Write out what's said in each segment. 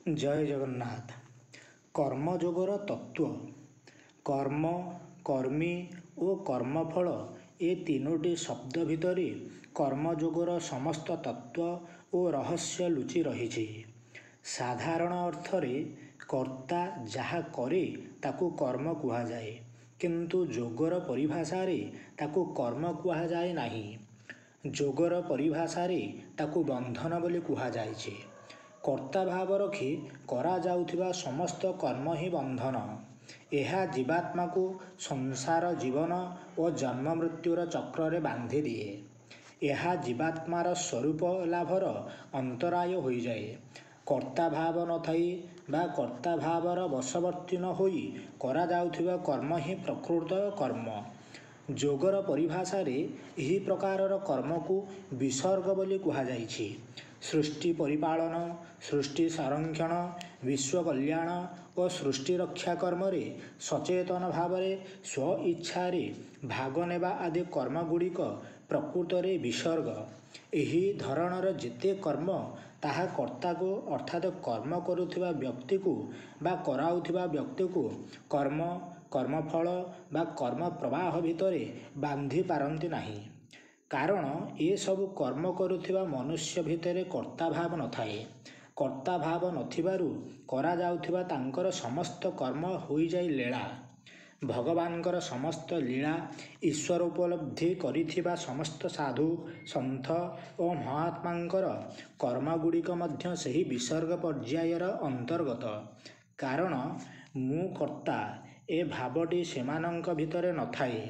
जय जगन्नाथ। कर्मयोगर तत्व कर्म कर्मी और कर्मफल ए तीनोटी शब्द भितर कर्मयोगर समस्त तत्व और रहस्य लुचि रही। साधारण अर्थरे कर्ता जहा करे ताकू कर्म कुहा जाए, किंतु जोगर परिभाषा रे ताकू कर्म कुहा जाए नहीं। जोगर परिभाषा रे ताकू बंधन बोली कुहा जाइछे। कर्ता भाव रखी करा जाउथिबा समस्त कर्म ही बंधन। यह जीवात्मा को संसार जीवन और जन्म मृत्युर चक्र बांधि दिए। यह जीवात्मार स्वरूप लाभर अंतराय हो जाए। कर्ता भाव न थाई बा कर्ता भावर वशवर्ती न होई करा जाउथिबा कर्म ही प्रकृत कर्म। जोगर परिभाषा रे यही प्रकारर कर्म को विसर्ग बोली कुहा जाइछि। सृष्टि परिपालन, सृष्टि संरक्षण, विश्व कल्याण और सृष्टि रक्षा कर्म रे सचेतन भाव स्व इच्छा भाग नेबा आदि कर्म गुड़िक प्रकृत रे विसर्ग। यही धरणर जेते कर्म ताहा कर्ता को अर्थात कर्म करुथिबा व्यक्ति को बा कराउथिबा व्यक्ति को कर्म कर्मफल बा कर्म प्रवाह भितरे बांधि पारंती नहीं। कारण ये सब कर्म करुथिबा मनुष्य भितरे कर्ता भाव न थाए। कर्ता भाव नथिबारु करा जाउथिबा तांकर समस्त कर्म होई जाई लीला। भगवानकर समस्त लीला ईश्वर उपलब्धि करिथिबा समस्त साधु सन्थ और महात्मांकर कर्म गुड़िक मध्य सही विसर्ग पर्यायर अंतर्गत। कारण मु कर्ता ए भावटी सेमानंक भितरे न थाए।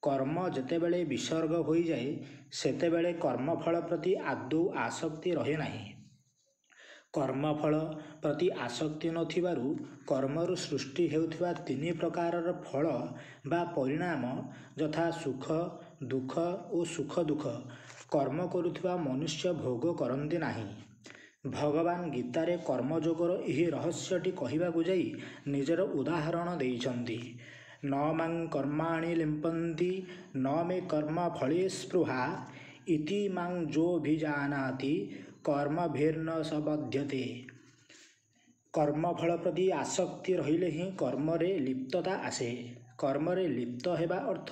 कर्म जेतेबेले विसर्ग हो जाए सेतेबेले कर्मफल प्रति आदौ आसक्ति रहे नहीं। कर्मफल प्रति आसक्ति नथिबारु कर्मरु सृष्टि हेउथिबा तीन प्रकारर फल बा परिणाम यथा सुख दुख और सुख दुख कर्म करुथिबा मनुष्य भोग करंती नहीं। भगवान गीतारे कर्मयोगर यही रहस्यटी कहिबाकु जाई निजर उदाहरण देइछन्ति। न मां कर्माणि लिम्पन्ति न मे कर्म फले स्पृहा इति मां जोभिजानाति कर्मभिर्न स बध्यते। कर्मफल प्रति आसक्ति रहिले ही कर्मरे लिप्तता आसे। कर्मरे लिप्त हेबा अर्थ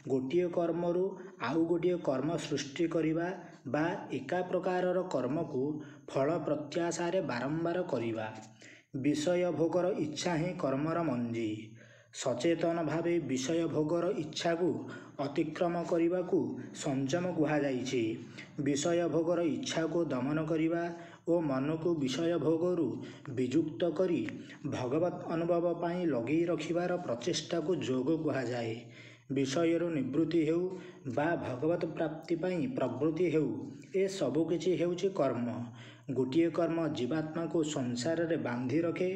गोटिए कर्मरु आउ गोटिए कर्म सृष्टि करिबा बा एका प्रकारर कर्म को फल प्रत्याशारे बारंबार करिबा। विषय भोगर इच्छा ही कर्मर मंजी। सचेतन भावे विषय भोगर इच्छा को अतिक्रम करिबा को संयम कुहा जाइछि। विषय भोगर इच्छा को दमन करिबा और मन को विषय भोगरु विजुक्त करी भगवत अनुभव पाई लगे रखिबार प्रचेष्टा को जोग कुहा जाए। विषयरु निवृत्ति हेउ बा भगवत प्राप्ति पाई प्रवृत्ति हेउ ए सबु किछि हेउछि कर्म। गोटिए कर्म जीवात्मा को संसार रे बांधि रखे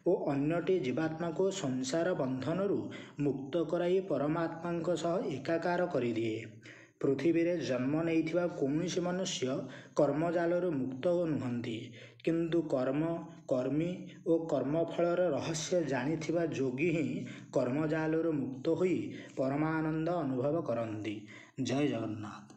और अन्यटी जीवात्मा को संसार बंधनरु मुक्त कराई परमात्मा सह एकाकार करि दिए। पृथ्वी रे जन्म नैथिबा कौनसी मनुष्य कर्मजालरु मुक्त नुहंती, किंतु कर्म कर्मी और कर्मफलर रहस्य जानिथिबा जोगी ही कर्मजालरु मुक्त होई परमानंद अनुभव करंती। जय जगन्नाथ।